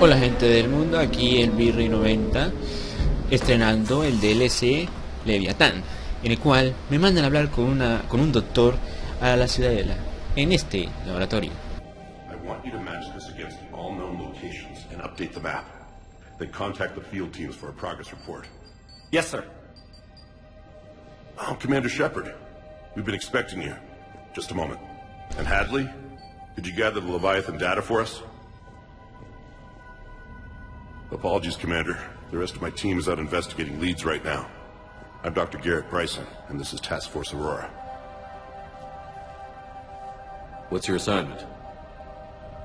Hola gente del mundo, aquí el Birri 90 estrenando el DLC Leviathan, en el cual me mandan a hablar con un doctor a la ciudadela, en este laboratorio. I want you to match this against all known locations and update the map. Then contact the field teams for a progress report. Yes, sir. Oh, Commander Shepard. We've been expecting you. Just a moment. And Hadley, did you gather the Leviathan data for us? Apologies, Commander. The rest of my team is out investigating leads right now. I'm Dr. Garrett Bryson, and this is Task Force Aurora. What's your assignment?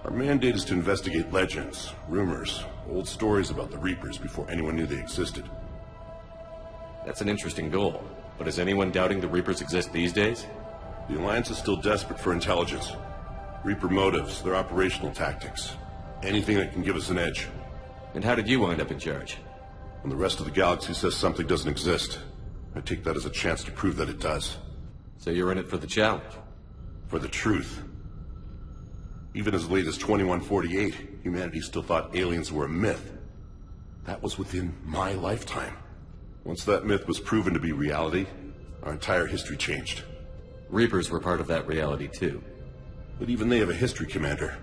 Our mandate is to investigate legends, rumors, old stories about the Reapers before anyone knew they existed. That's an interesting goal, but is anyone doubting the Reapers exist these days? The Alliance is still desperate for intelligence. Reaper motives, their operational tactics. Anything that can give us an edge. And how did you wind up in charge? When the rest of the galaxy says something doesn't exist, I take that as a chance to prove that it does. So you're in it for the challenge? For the truth. Even as late as 2148, humanity still thought aliens were a myth. That was within my lifetime. Once that myth was proven to be reality, our entire history changed. Reapers were part of that reality too. But even they have a history, Commander.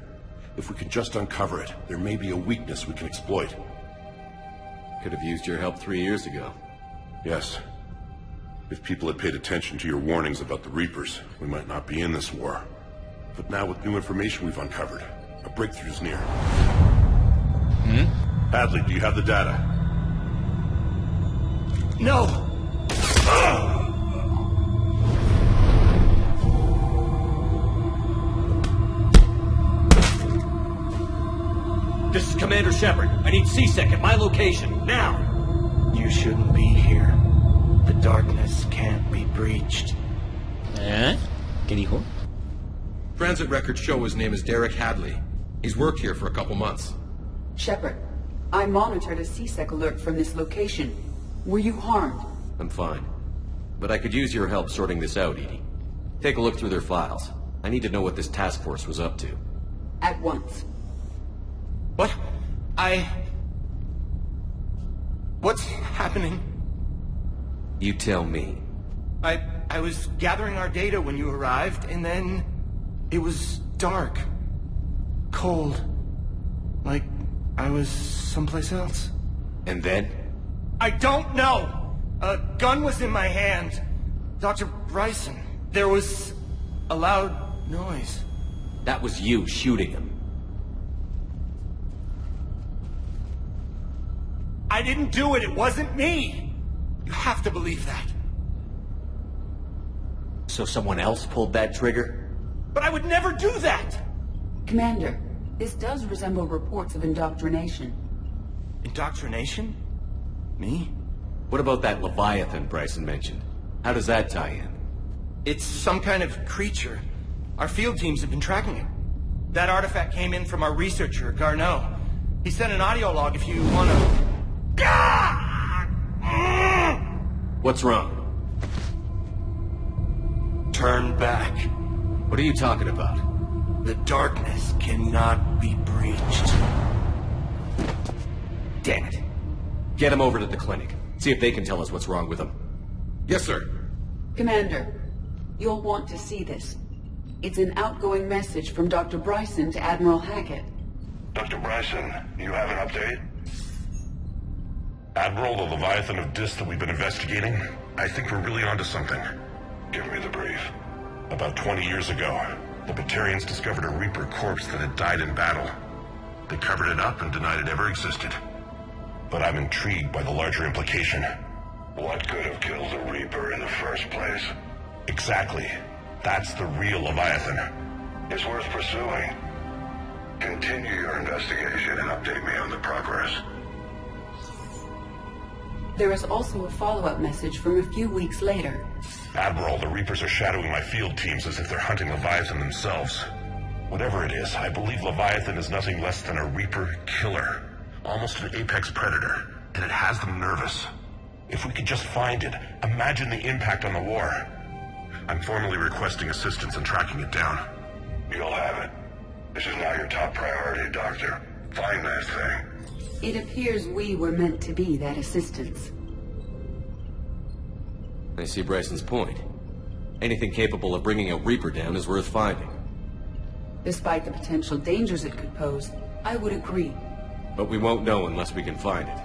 If we can just uncover it, there may be a weakness we can exploit. Could have used your help 3 years ago. Yes. If people had paid attention to your warnings about the Reapers, we might not be in this war. But now with new information we've uncovered, a breakthrough's near. Hadley, do you have the data? No! This is Commander Shepard. I need C-Sec at my location, now! You shouldn't be here. The darkness can't be breached. ¿Qué dijo? Transit records show his name is Derek Hadley. He's worked here for a couple months. Shepard, I monitored a C-Sec alert from this location. Were you harmed? I'm fine. But I could use your help sorting this out, Edie. Take a look through their files. I need to know what this task force was up to. At once. What? What's happening? You tell me. I was gathering our data when you arrived, and then it was dark. Cold. Like I was someplace else. And then? I don't know! A gun was in my hand. Dr. Bryson. There was a loud noise. That was you shooting him. I didn't do it. It wasn't me. You have to believe that. So someone else pulled that trigger? But I would never do that! Commander, this does resemble reports of indoctrination. Indoctrination? Me? What about that Leviathan Bryson mentioned? How does that tie in? It's some kind of creature. Our field teams have been tracking it. That artifact came in from our researcher, Garneau. He sent an audio log if you want to... What's wrong? Turn back. What are you talking about? The darkness cannot be breached. Damn it. Get him over to the clinic. See if they can tell us what's wrong with him. Yes, sir. Commander, you'll want to see this. It's an outgoing message from Dr. Bryson to Admiral Hackett. Dr. Bryson, you have an update? Admiral, the Leviathan of Dis that we've been investigating, I think we're really onto something. Give me the brief. About 20 years ago, the Batarians discovered a Reaper corpse that had died in battle. They covered it up and denied it ever existed. But I'm intrigued by the larger implication. What could have killed the Reaper in the first place? Exactly. That's the real Leviathan. It's worth pursuing. Continue your investigation and update me on the progress. There is also a follow-up message from a few weeks later. Admiral, the Reapers are shadowing my field teams as if they're hunting Leviathan themselves. Whatever it is, I believe Leviathan is nothing less than a Reaper killer. Almost an apex predator, and it has them nervous. If we could just find it, imagine the impact on the war. I'm formally requesting assistance in tracking it down. You'll have it. This is now your top priority, Doctor. Find that thing. It appears we were meant to be that assistance. I see Bryson's point. Anything capable of bringing a Reaper down is worth finding. Despite the potential dangers it could pose, I would agree. But we won't know unless we can find it.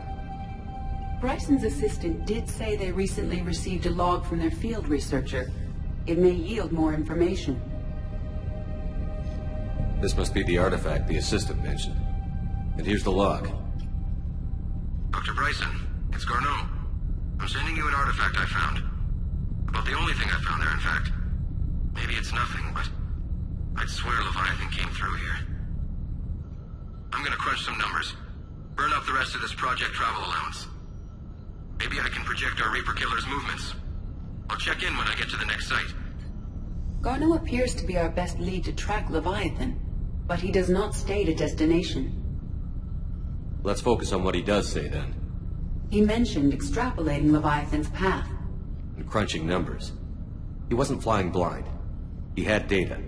Bryson's assistant did say they recently received a log from their field researcher. It may yield more information. This must be the artifact the assistant mentioned. And here's the log. Dr. Bryson, it's Garneau. I'm sending you an artifact I found. About the only thing I found there, in fact. Maybe it's nothing, but I'd swear Leviathan came through here. I'm gonna crunch some numbers. Burn up the rest of this project travel allowance. Maybe I can project our Reaper killer's movements. I'll check in when I get to the next site. Garneau appears to be our best lead to track Leviathan, but he does not state a destination. Let's focus on what he does say, then. He mentioned extrapolating Leviathan's path. And crunching numbers. He wasn't flying blind. He had data.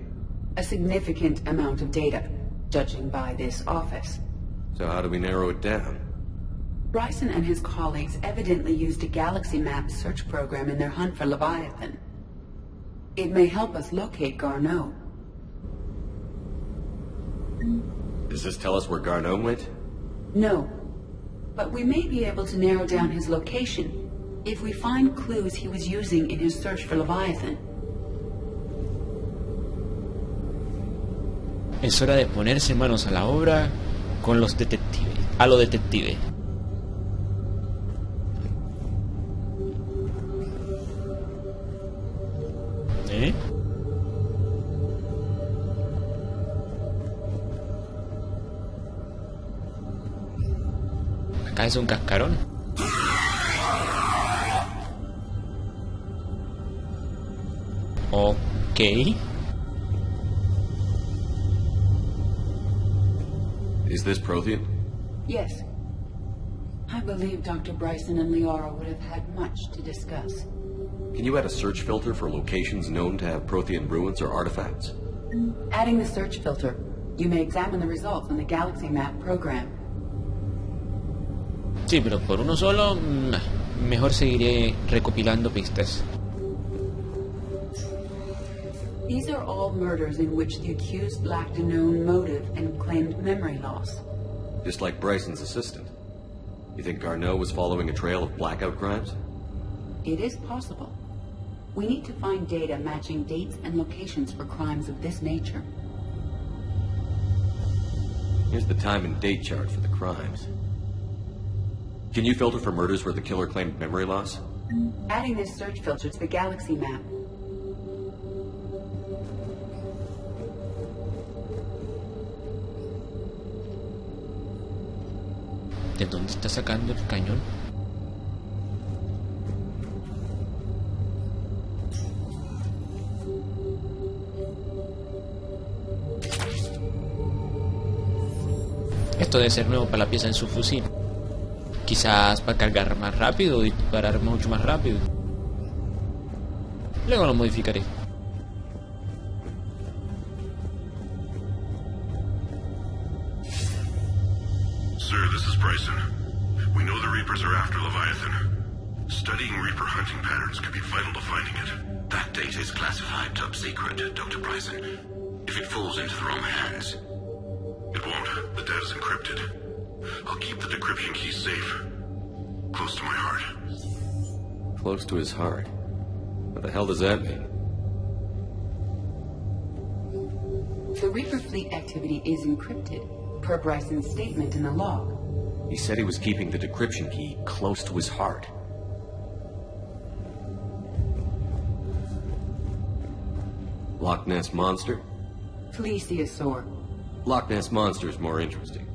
A significant amount of data, judging by this office. So how do we narrow it down? Bryson and his colleagues evidently used a galaxy map search program in their hunt for Leviathan. It may help us locate Garneau. Does this tell us where Garneau went? No, but we may be able to narrow down his location if we find clues he was using in his search for Leviathan. Es hora de ponerse manos a la obra con los detectives. A lo detective. ¿Eh? Acá es un cascarón. Ok. Is this Prothean? Yes. I believe Dr. Bryson and Liara would have had much to discuss. Can you add a search filter for locations known to have Prothean ruins or artifacts? Adding the search filter, you may examine the results on the Galaxy Map program. Sí, pero por uno solo, mejor seguiré recopilando pistas. These are all murders in which the accused lacked a known motive and claimed memory loss. Just like Bryson's assistant. You think Garneau was following a trail of blackout crimes? It is possible. We need to find data matching dates and locations for crimes of this nature. Here's the time and date chart for the crimes. Can you filter for murders where the killer claimed memory loss? Adding this search filter to the Galaxy Map. ¿De dónde está sacando el cañón? Esto debe ser nuevo para la pieza en su fusil. Quizás para cargar más rápido y disparar mucho más rápido. Luego lo modificaré. Sir, this is Bryson. We know the Reapers are after Leviathan. Studying Reaper hunting patterns could be vital to finding it. That data is classified top secret, Dr. Bryson. If it falls into the wrong hands... It won't. The data's encrypted. I'll keep the decryption key safe. Close to my heart. Close to his heart. What the hell does that mean? The Reaper fleet activity is encrypted, per Bryson's statement in the log. He said he was keeping the decryption key close to his heart. Loch Ness Monster? Plesiosaur. Loch Ness Monster is more interesting.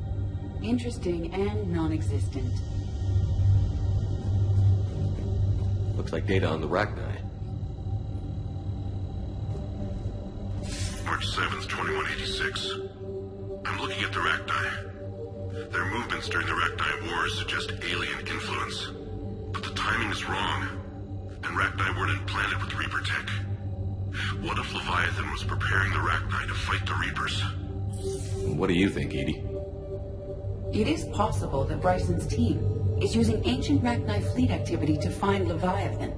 Interesting and non-existent. Looks like data on the Rachni. March 7th, 2186. I'm looking at the Rachni. Their movements during the Rachni Wars suggest alien influence. But the timing is wrong. And Rachni weren't implanted with Reaper tech. What if Leviathan was preparing the Rachni to fight the Reapers? What do you think, Edie? It is possible that Bryson's team is using ancient Rachni fleet activity to find Leviathan.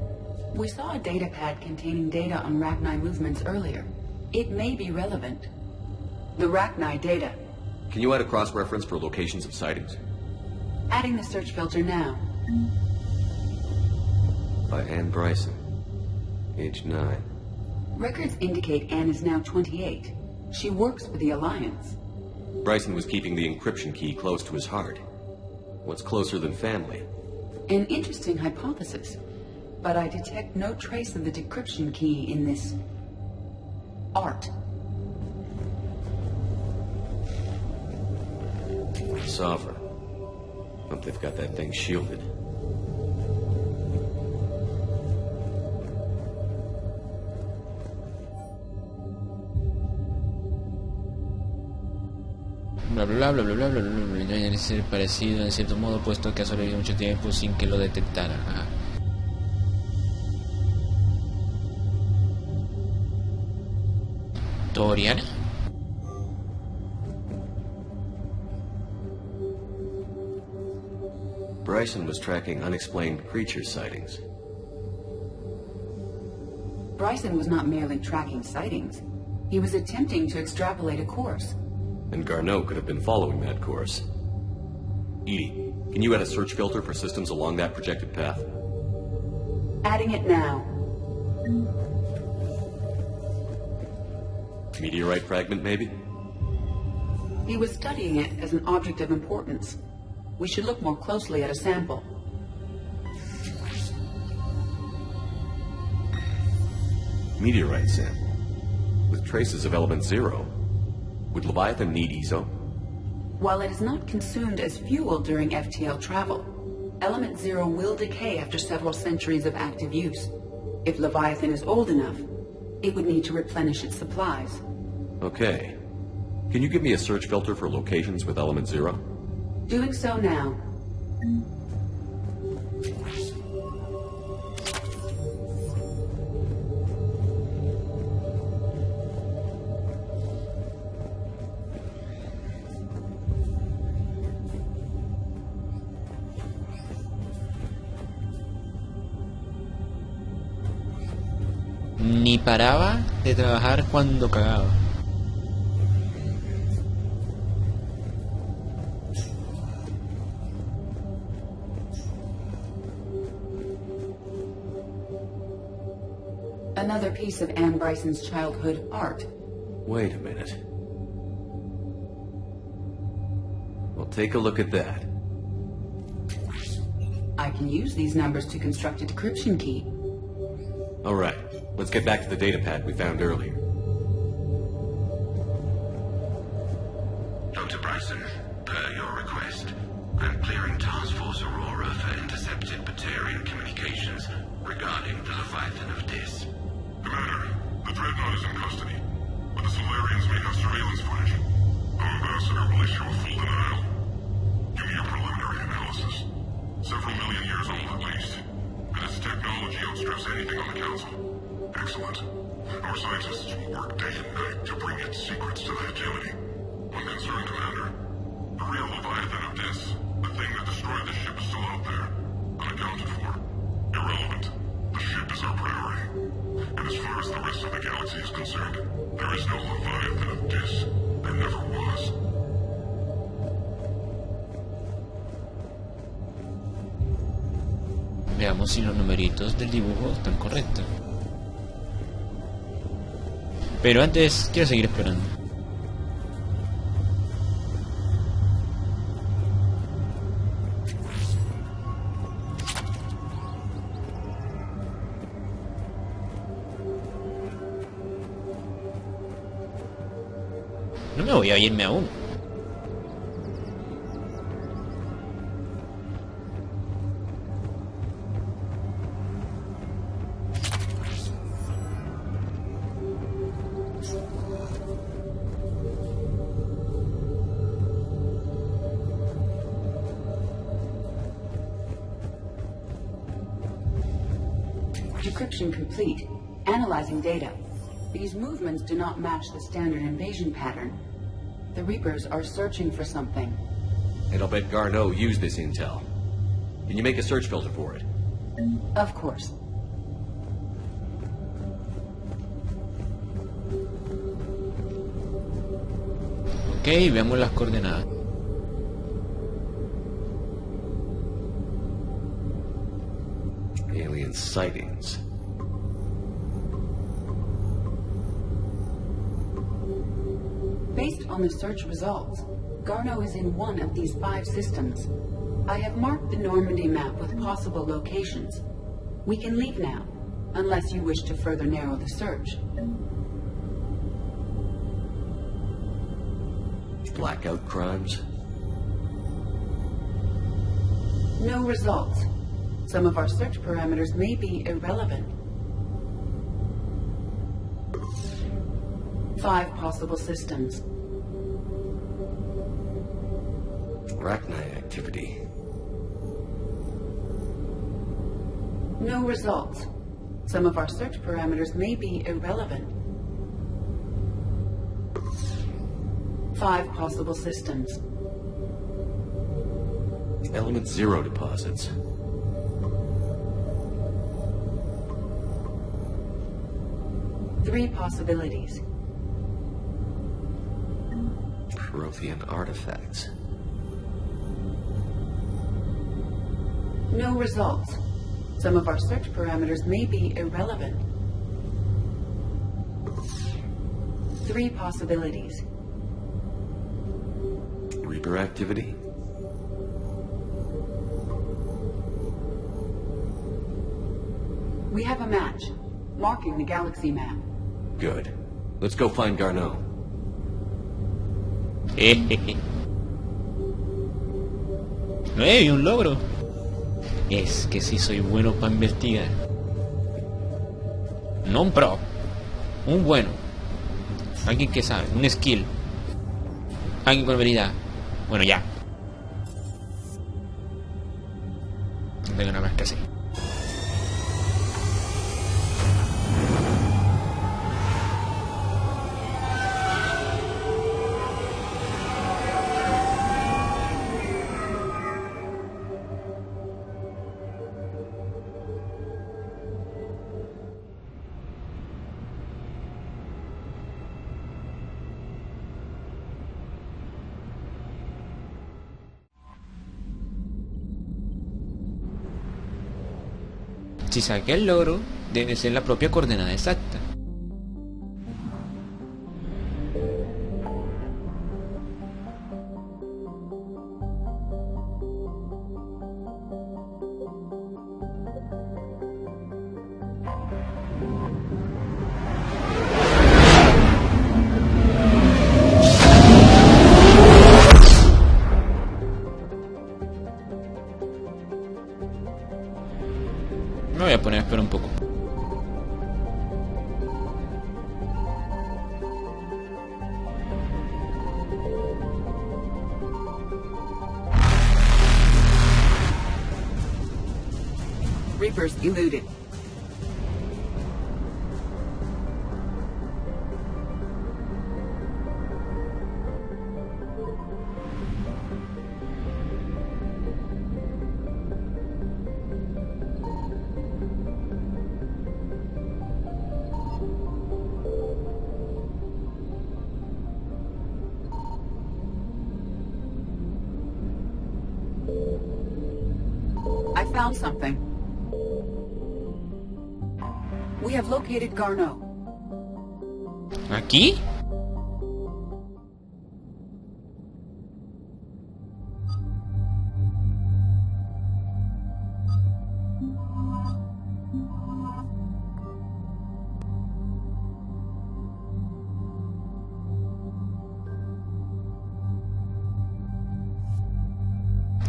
We saw a data pad containing data on Rachni movements earlier. It may be relevant. The Rachni data. Can you add a cross-reference for locations of sightings? Adding the search filter now. By Anne Bryson. Age 9. Records indicate Anne is now 28. She works for the Alliance. Bryson was keeping the encryption key close to his heart. What's closer than family? An interesting hypothesis. But I detect no trace of the decryption key in this... art. Sovereign. Hope they've got that thing shielded. Bla bla bla bla bla bla bla bla. Debería ser parecido en cierto modo, puesto que ha sobrevivido mucho tiempo sin que lo detectaran. Ajá. Toriana. Bryson was tracking unexplained creature sightings. Bryson was not merely tracking sightings. He was attempting to extrapolate a course. And Garneau could have been following that course. Edie, can you add a search filter for systems along that projected path? Adding it now. Meteorite fragment, maybe? He was studying it as an object of importance. We should look more closely at a sample. Meteorite sample. With traces of element 0. Would Leviathan need ESO? While it is not consumed as fuel during FTL travel, element 0 will decay after several centuries of active use. If Leviathan is old enough, it would need to replenish its supplies. Okay. Can you give me a search filter for locations with element 0? Doing so now. Ni paraba de trabajar cuando cagaba. Another piece of Anne Bryson's childhood art. Wait a minute. Well, take a look at that. I can use these numbers to construct a decryption key. All right, let's get back to the data pad we found earlier. Dr. Bryson, per your request, I'm clearing Task Force Aurora for intercepted Batarian communications regarding the Leviathan of Dis. Commander, the Dreadnought is in custody, but the Solarians may have surveillance footage. Our ambassador will issue a full denial. Give me your preliminary analysis. Several million years old at least, and its technology outstrips anything on the Council. Excellent. Our scientists will work day and night to bring its secrets to the hegemony. One concern, Commander. The real Leviathan of Dis, the thing that destroyed the ship, is still out there, unaccounted for. Irrelevant. The ship is our priority. And as far as the rest of the galaxy is concerned, there is no Leviathan of Dis. There never was. Veamos si los numeritos del dibujo están correctos. Pero antes quiero seguir explorando. No me voy a irme aún. Decryption complete. Analyzing data. These movements do not match the standard invasion pattern. The Reapers are searching for something. And I'll bet Garneau used this intel. Can you make a search filter for it? Of course. Ok, veamos las coordenadas. Alien sightings. Based on the search results, Garneau is in one of these 5 systems. I have marked the Normandy map with possible locations. We can leave now, unless you wish to further narrow the search. Blackout crimes? No results. Some of our search parameters may be irrelevant. 5 possible systems. Arachnite activity. No results. Some of our search parameters may be irrelevant. 5 possible systems. Element 0 deposits. Three possibilities. Prothean artifacts. No results. Some of our search parameters may be irrelevant. 3 possibilities. Reaper activity. We have a match, marking the galaxy map. Good. Let's go find Garneau. ¡Ey, un logro! Es que sí soy bueno para investigar. No un pro, un bueno. Alguien que sabe, un skill. Alguien con habilidad. Bueno, ya. No tengo nada más que hacer. Si saqué el logro, debe ser la propia coordenada exacta. Me voy a poner a esperar un poco. Reapers eluded. I found something. We have located Garneau. ¿Aquí?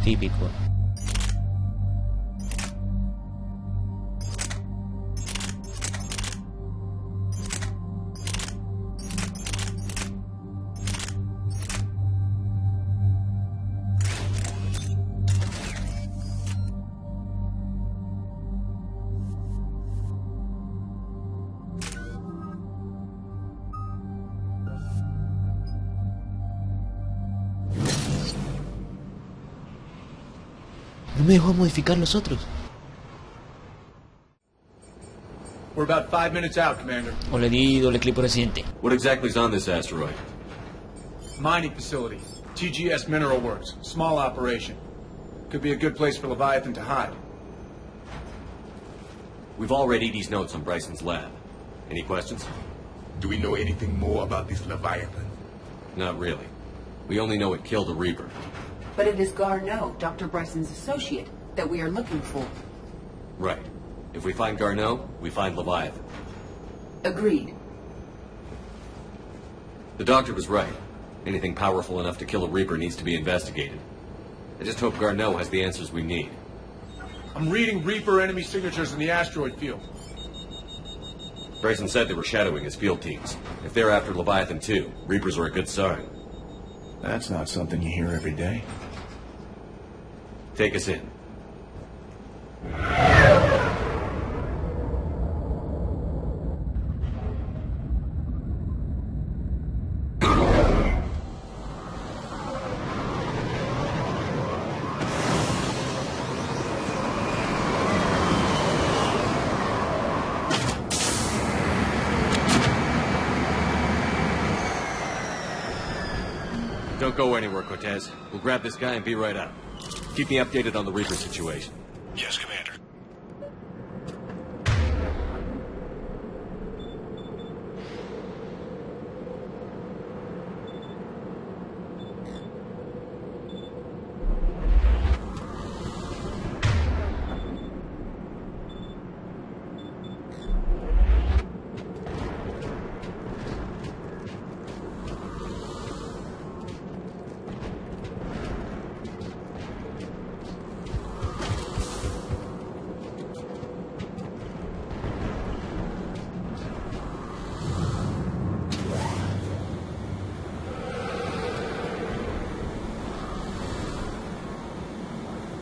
Típico. No me dejó modificar los otros. We're about 5 minutes out, Commander. O le di doble clic por accidente. What exactly is on this asteroid? Mining facility. TGS Mineral Works. Small operation. Could be a good place for Leviathan to hide. We've all read Edie's notes on Bryson's lab. Any questions? Do we know anything more about this Leviathan? Not really. We only know it killed a Reaper. But it is Garneau, Dr. Bryson's associate, that we are looking for. Right. If we find Garneau, we find Leviathan. Agreed. The doctor was right. Anything powerful enough to kill a Reaper needs to be investigated. I just hope Garneau has the answers we need. I'm reading Reaper enemy signatures in the asteroid field. Bryson said they were shadowing his field teams. If they're after Leviathan too, Reapers are a good sign. That's not something you hear every day. Take us in. Don't go anywhere, Cortez. We'll grab this guy and be right out. Keep me updated on the Reaper situation. Yes, Commander.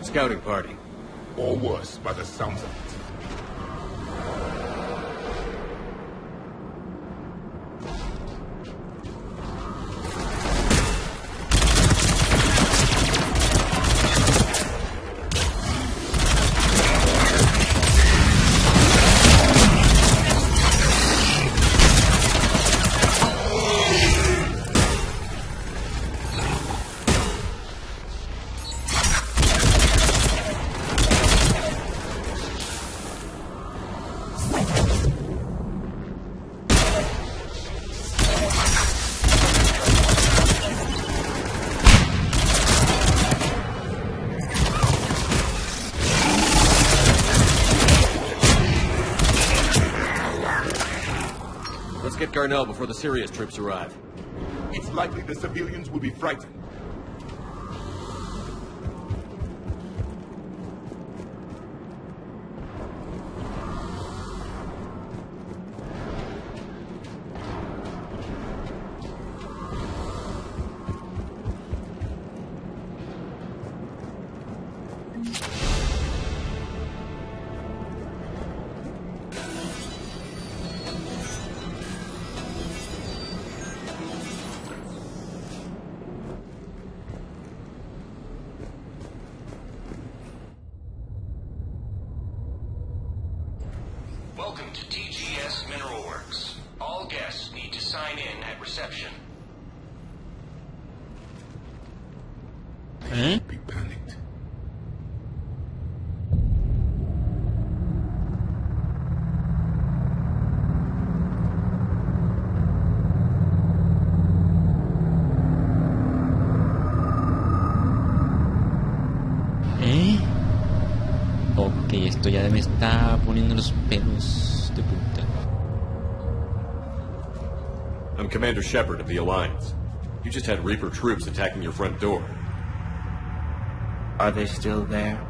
Scouting party. Or worse, by the sounds of it. Let's get Garneau before the serious troops arrive. It's likely the civilians will be frightened. Welcome to TGS Mineral Works. All guests need to sign in at reception. Be panicked. Ok, esto ya me está poniendo los pelos de punta. I'm Commander Shepard of the Alliance. You just had Reaper troops attacking your front door. Are they still there?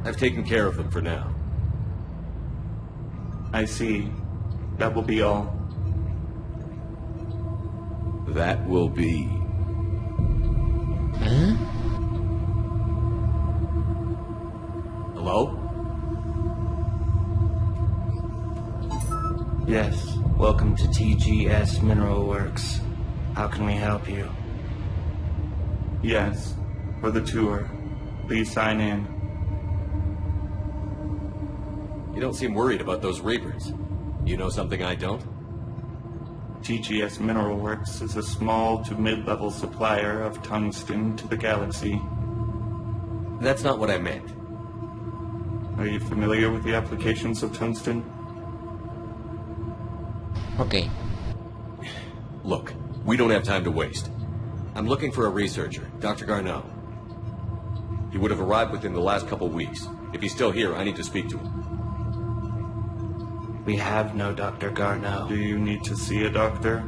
I've taken care of them for now. I see. That will be all. That will be... Huh? Hello? Yes. Welcome to TGS Mineral Works. How can we help you? Yes. For the tour. Please sign in. You don't seem worried about those Reapers. You know something I don't? TGS Mineral Works is a small to mid-level supplier of tungsten to the galaxy. That's not what I meant. Are you familiar with the applications of tungsten? Ok. Look, we don't have time to waste. I'm looking for a researcher, Dr. Garneau. He would have arrived within the last couple weeks. If he's still here, I need to speak to him. We have no Dr. Garneau. Do you need to see a doctor?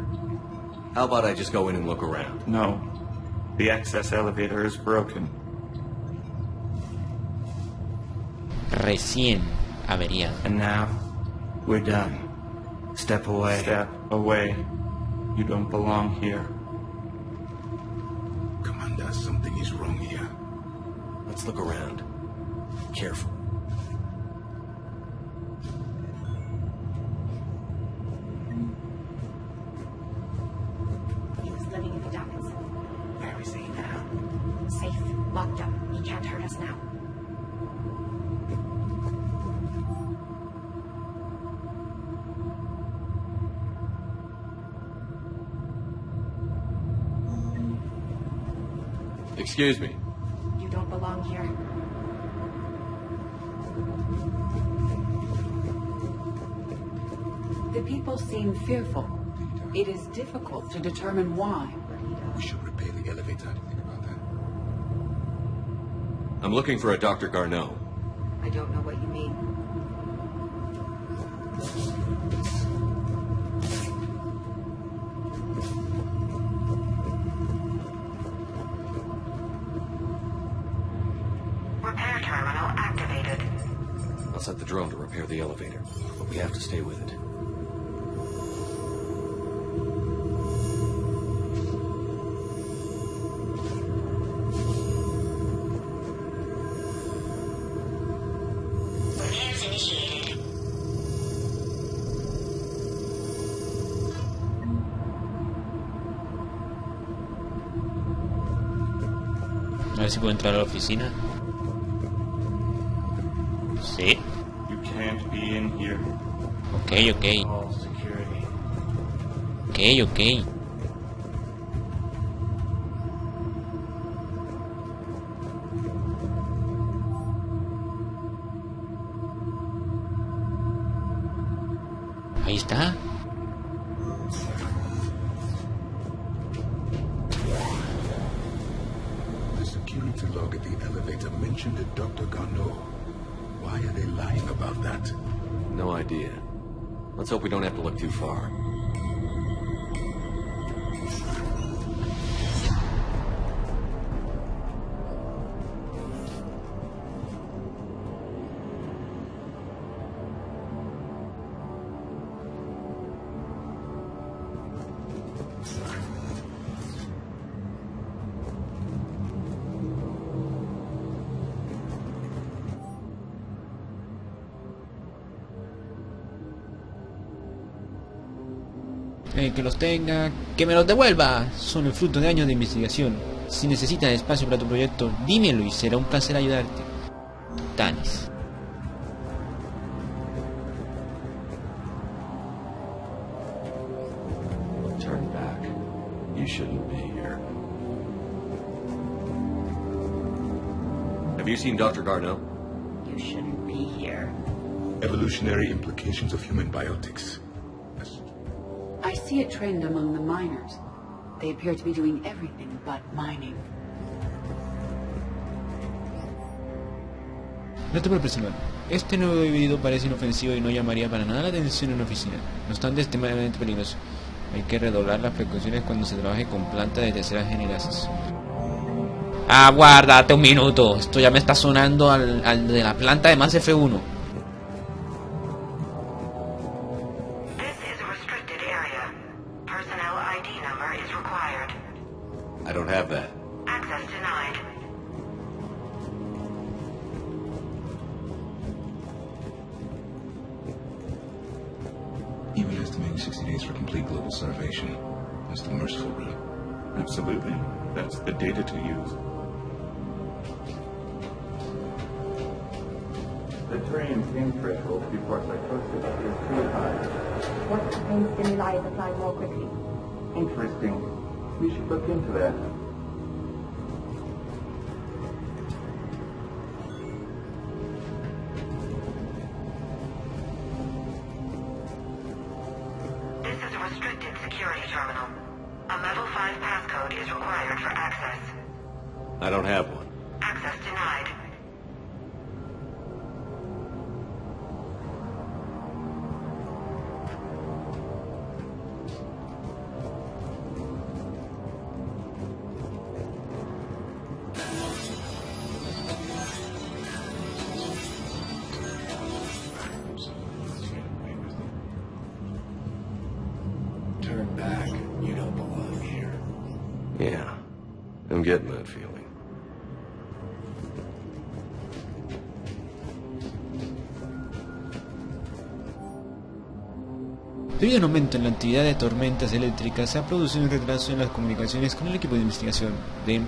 How about I just go in and look around? No. The access elevator is broken. Recién averiado. And now, we're done. Step away. Step away. You don't belong here. Commander, something is wrong here. Let's look around. Careful. He was living in the Dockets. Where is he now? Safe. Locked up. He can't hurt us now. Excuse me. You don't belong here. The people seem fearful. It is difficult to determine why. We should repair the elevator. Think about that. I'm looking for a Dr. Garneau. I don't know what you mean. Repair terminal activated. I'll set the drone to repair the elevator, but we have to stay with it. Repairs initiated. A ver si puedo entrar a la oficina. Sí. You can't be in here. Ok, ok. All security. Ok, ok. Ahí está. The security log at the elevator mentioned a Dr. Garneau. Why are they lying about that? No idea. Let's hope we don't have to look too far. Que los tenga, que me los devuelva. Son el fruto de años de investigación. Si necesitas espacio para tu proyecto, dímelo y será un placer ayudarte. Tanis. Turn back. You shouldn't be here. Have you seen Dr. Garneau? You shouldn't be here. Evolutionary implications of human biotics. I see a trend among the miners. They appear to be doing everything but mining. Dato por personal. Este nuevo híbrido parece inofensivo y no llamaría para nada la atención en una oficina. No obstante, es extremadamente peligroso. Hay que redoblar las precauciones cuando se trabaje con plantas de tercera generación. Aguárdate un minuto. Esto ya me está sonando al de la planta de más F1. I don't have that. Access denied. Even estimating 60 days for complete global starvation. That's the merciful route. Absolutely. That's the data to use. The Turian pain threshold before psychosis is too high. What pain stimuli is applied more quickly? Interesting. We should look into that. This is a restricted security terminal. A level 5 passcode is required for access. I don't have one. Access denied. Turn back. You don't belong here. Yeah, I'm getting that feeling. Debido a un aumento en la actividad de tormentas eléctricas, se ha producido un retraso en las comunicaciones con el equipo de investigación de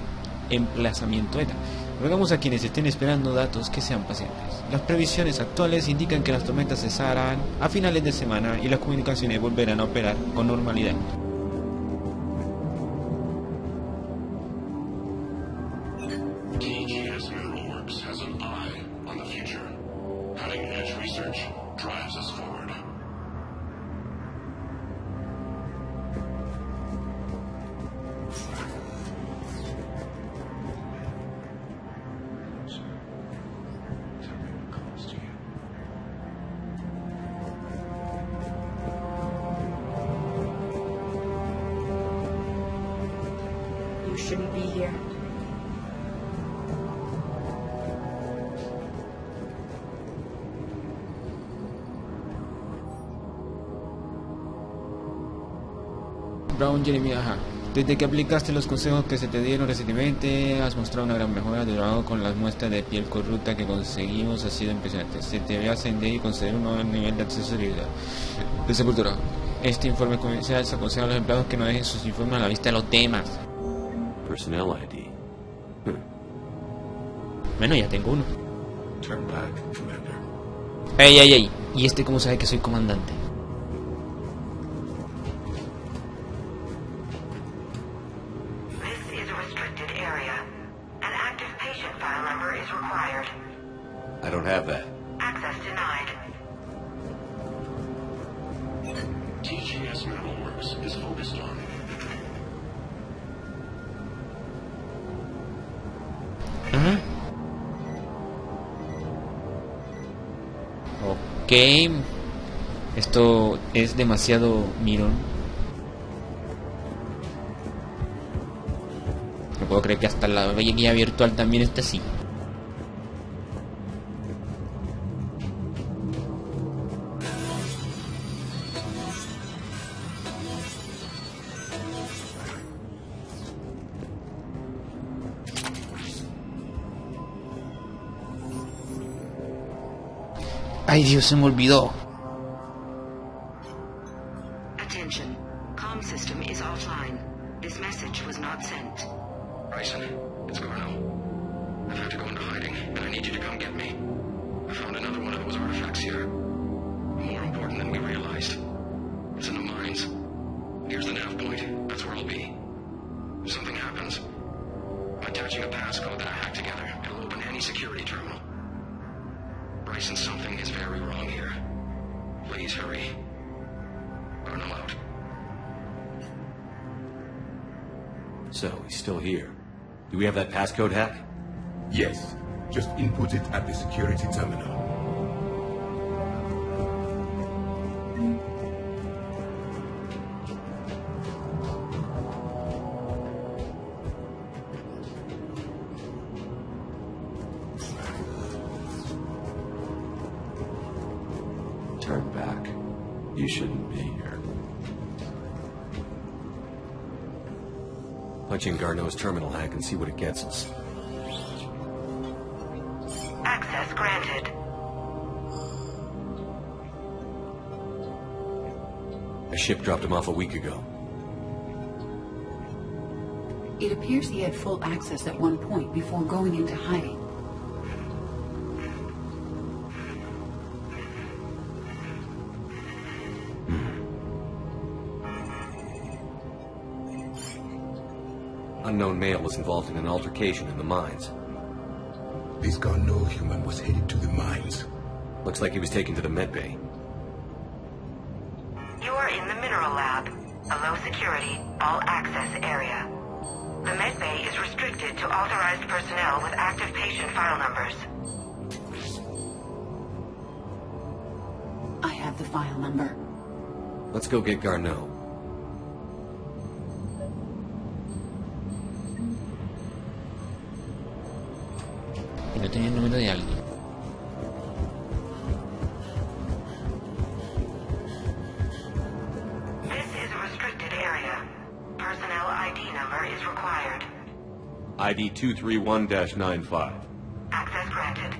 emplazamiento ETA. Rogamos a quienes estén esperando datos que sean pacientes. Las previsiones actuales indican que las tormentas cesarán a finales de semana y las comunicaciones volverán a operar con normalidad. TGS Mineral Works has an eye on the future. Cutting-edge research drives us forward. You shouldn't be here. Brown Jeremy, ajá. Desde que aplicaste los consejos que se te dieron recientemente, has mostrado una gran mejora. De trabajo con las muestras de piel corrupta que conseguimos ha sido impresionante. Se te ve ascender y conceder un nuevo nivel de accesibilidad de sepultura. Este informe comercial se aconseja a los empleados que no dejen sus informes a la vista de los demás. Personnel ID. Bueno, ya tengo uno. Turn back, Commander. Ey, ey, ey. ¿Y este cómo sabe que soy comandante? This is a restricted area. An active patient file number is required. I don't have that. Access denied. TGS Mineral Works is focused on Ajá. Ok. Esto es demasiado mirón. No puedo creer que hasta la guía virtual también está así. Ay Dios, se me olvidó. Attention. Comm system is offline. This message was not sent. Bryson, it's Garno. I've had to go into hiding, and I need you to come get me. I found another one of those artifacts here. More important than we realized. It's in the mines. Here's the nav point. That's where I'll be. If something happens, I'm attaching a passcode that I hacked together. It'll open any security terminal. Bryson, something is very wrong here. Please hurry. Garno out. So, he's still here. Do we have that passcode hack? Yes. Just input it at the security terminal. Turn back. You shouldn't be here. Punch in Garneau's terminal hack and see what it gets us. Access granted. A ship dropped him off a week ago. It appears he had full access at one point before going into hiding. unknown male was involved in an altercation in the mines. This Garneau human was headed to the mines. Looks like he was taken to the medbay. You are in the mineral lab, a low-security, all-access area. The medbay is restricted to authorized personnel with active patient file numbers. I have the file number. Let's go get Garneau. Y no tenía el número de alguien. This is a restricted area. Personnel ID number is required. ID 231-95. Access granted.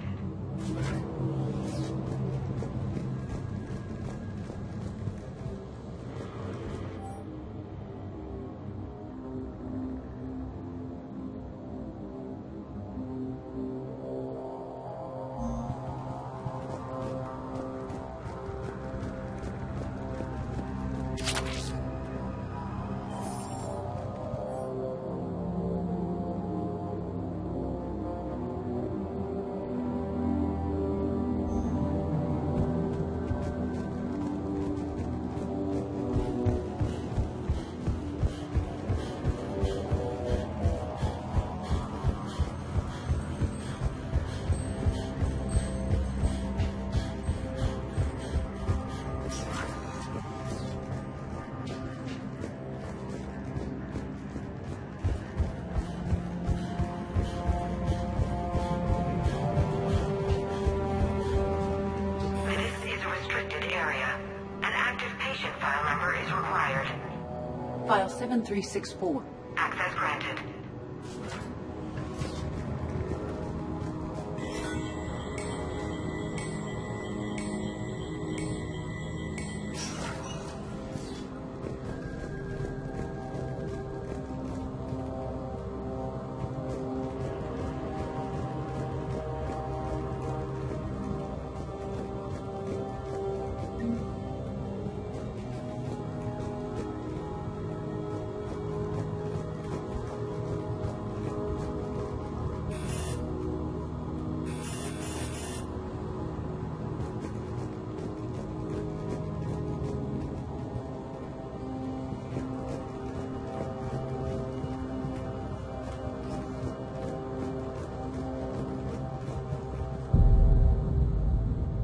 File 7364. Access granted.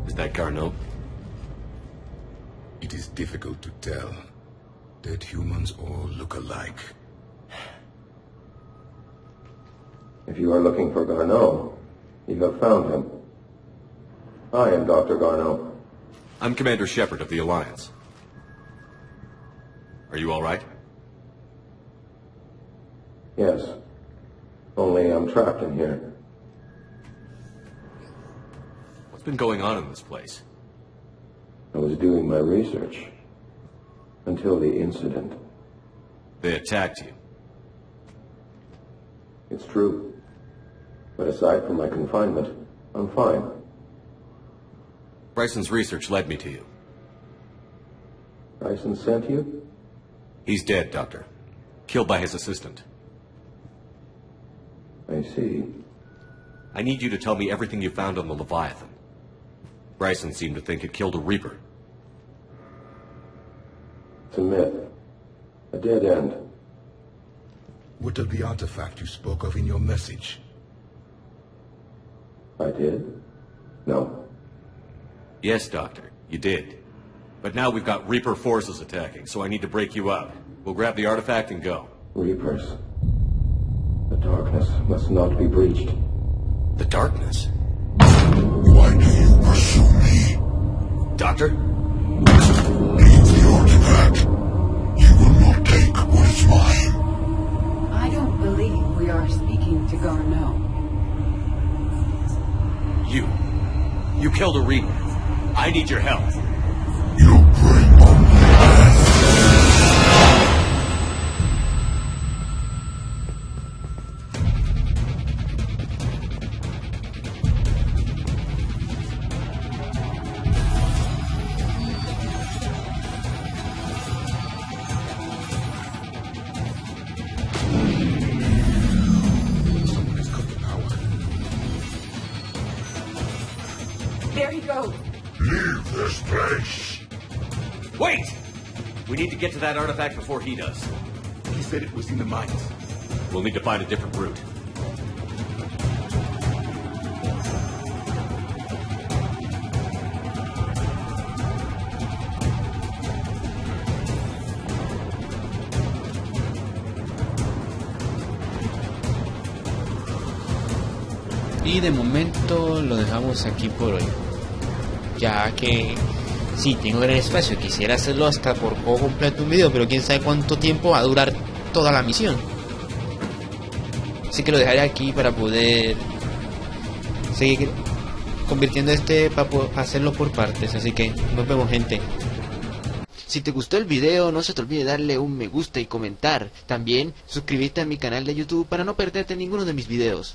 Is that Garneau? It is difficult to tell. Dead humans all look alike. If you are looking for Garneau, you have found him. I am Dr. Garneau. I'm Commander Shepard of the Alliance. Are you all right? Yes. Only I'm trapped in here. What's been going on in this place? I was doing my research. Until the incident. They attacked you. It's true. But aside from my confinement, I'm fine. Bryson's research led me to you. Bryson sent you? He's dead, Doctor. Killed by his assistant. I see. I need you to tell me everything you found on the Leviathan. Bryson seemed to think it killed a Reaper. It's a myth. A dead end. What of the artifact you spoke of in your message? I did? No. Yes, Doctor, you did. But now we've got Reaper forces attacking, so I need to break you up. We'll grab the artifact and go. Reapers. The darkness must not be breached. The darkness? Why do you pursue me? Doctor? Leave the artifact. You will not take what is mine. I don't believe we are speaking to Garneau. You killed a Reaper. I need your help. You bring on Place. Wait! We need to get to that artifact before he does. He said it was in the mines. We'll need to find a different route. Y de momento lo dejamos aquí por hoy, ya que sí, tengo gran espacio, quisiera hacerlo hasta por completo un video, pero quién sabe cuánto tiempo va a durar toda la misión. Así que lo dejaré aquí para poder seguir convirtiendo para hacerlo por partes. Así que nos vemos, gente. Si te gustó el video, no se te olvide darle un me gusta y comentar. También suscribirte a mi canal de YouTube para no perderte ninguno de mis videos.